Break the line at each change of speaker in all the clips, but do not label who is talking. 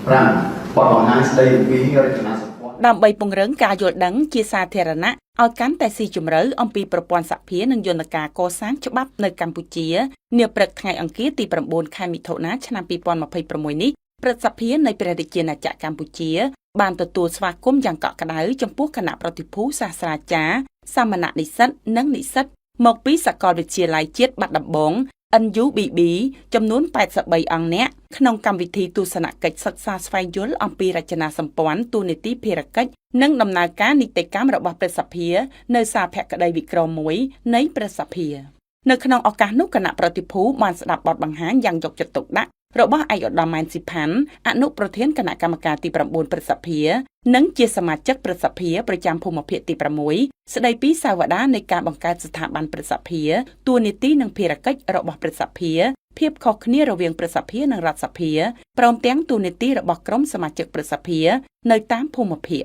5 បទបង្ហាញស្ដីពីរចនាសម្ព័ន្ធដើម្បីពង្រឹងការយល់ដឹងជាសាធារណៈឲ្យកាន់តែស៊ីជម្រៅអំពីប្រព័ន្ធសភានិងយន្តការកសាងច្បាប់នៅកម្ពុជានាព្រឹកថ្ងៃអង្គារទី9 ខែមិថុនាឆ្នាំ2026នេះព្រឹទ្ធសភានៃព្រះរាជាណាចក្រកម្ពុជាបានទទួលស្វាគមន៍យ៉ាងកក់ក្ដៅចំពោះគណៈប្រតិភូសាស្ត្រាចារ្យសាមណនិស្សិតនិងនិស្សិតមកពីសាកលវិទ្យាល័យជាតិបាត់ដំបង NUBB ចំនួន83អង្គនាក់ក្នុងកម្មវិធីទស្សនកិច្ចសិក្សាស្វែងយល់អំពីរចនាសម្ព័ន្ធទូនីតិភារកិច្ចនិងដំណើរការនីតិកម្មរបស់ព្រឹទ្ធសភានៅសារភក្តីវិក្រម1នៃព្រឹទ្ធសភានៅក្នុងឱកាសនោះគណៈប្រតិភូបានស្ដាប់បទបង្ហាញយ៉ាងយកចិត្តទុកដាក់របស់ឯកឧត្តមម៉ែនស៊ីផាន់អនុប្រធានគណៈកម្មការទី9ព្រឹទ្ធសភានិងជាសមាជិកព្រឹទ្ធសភាប្រចាំភូមិភាគទី6ស្ដីពីសាវតានៃការបង្កើតស្ថាប័នព្រឹទ្ធសភាទួលនីតិនិងភារកិច្ចរបស់ព្រឹទ្ធសភាភាពខុសគ្នារវាងព្រឹទ្ធសភានិងរដ្ឋសភាព្រមទាំងទួលនីតិរបស់ក្រុមសមាជិកព្រឹទ្ធសភានៅតាមភូមិភាគ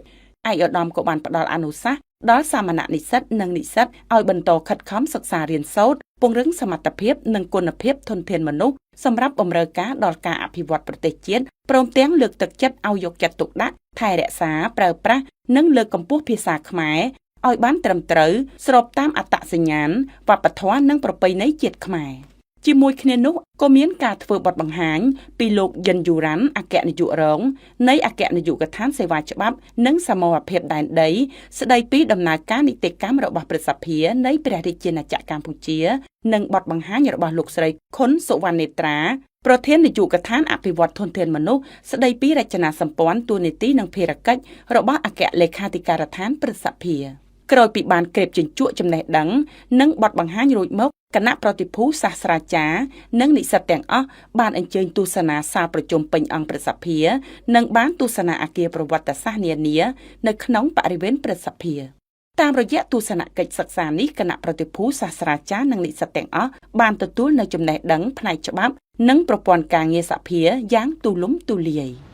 ឯកឧត្តមក៏បានផ្ដល់អនុសាសន៍ដល់សាមណនិស្សិតនិងនិស្សិតឲ្យបន្តខិតខំសិក្សារៀនសូត្រពង្រឹងសមត្ថភាពនិងគុណភាពធនធានមនុស្សសម្រាប់បម្រើការដល់ការអភិវឌ្ឍប្រទេសជាតិព្រមទាំងលើកទឹកចិត្តឲ្យយកចិត្តទុកដាក់ថែរក្សាប្រើប្រាស់និងលើកកម្ពស់ភាសាខ្មែរឲ្យបានត្រឹមត្រូវស្របតាមអត្តសញ្ញាណវប្បធម៌និងប្រពៃណីជាតិខ្មែរជាមួយគ្នានោះក៏មានការធ្វើបទបង្ហាញពីលោកយិនយូរ៉ាន់អគ្គនាយករងនៃអគ្គនាយកដ្ឋានសេវាច្បាប់និងសមរភាពដែនដីស្ដីពីដំណើរការនីតិកម្មរបស់ព្រឹទ្ធសភានៃព្រះរាជាណាចក្រកម្ពុជានិងបទបង្ហាញរបស់លោកស្រីខុនសុវណ្ណនេត្រាប្រធាននាយកដ្ឋានអភិវឌ្ឍធនធានមនុស្សស្ដីពីរចនាសម្ព័ន្ធទួលនីតិនិងភារកិច្ចរបស់អគ្គលេខាធិការដ្ឋានព្រឹទ្ធសភាក្រោយពីបានក្រេបជញ្ជក់ចំណេះដឹងនិងបទបង្ហាញរួចមកគណៈប្រតិភូសាស្ត្រាចារ្យនិងនិស្សិតទាំងអស់បានអញ្ជើញទស្សនាសាលប្រជុំពេញអង្គព្រឹទ្ធសភានិងបានទស្សនាអគារប្រវត្តិសាស្ត្រនានានៅក្នុងបរិវេណព្រឹទ្ធសភាតាមរយៈទស្សនកិច្ចសិក្សានេះគណៈប្រតិភូសាស្ត្រាចារ្យនិងនិស្សិតទាំងអស់បានទទួលនូវចំណេះដឹងផ្នែកច្បាប់និងប្រព័ន្ធការងារសភាយ៉ាងទូលំទូលាយ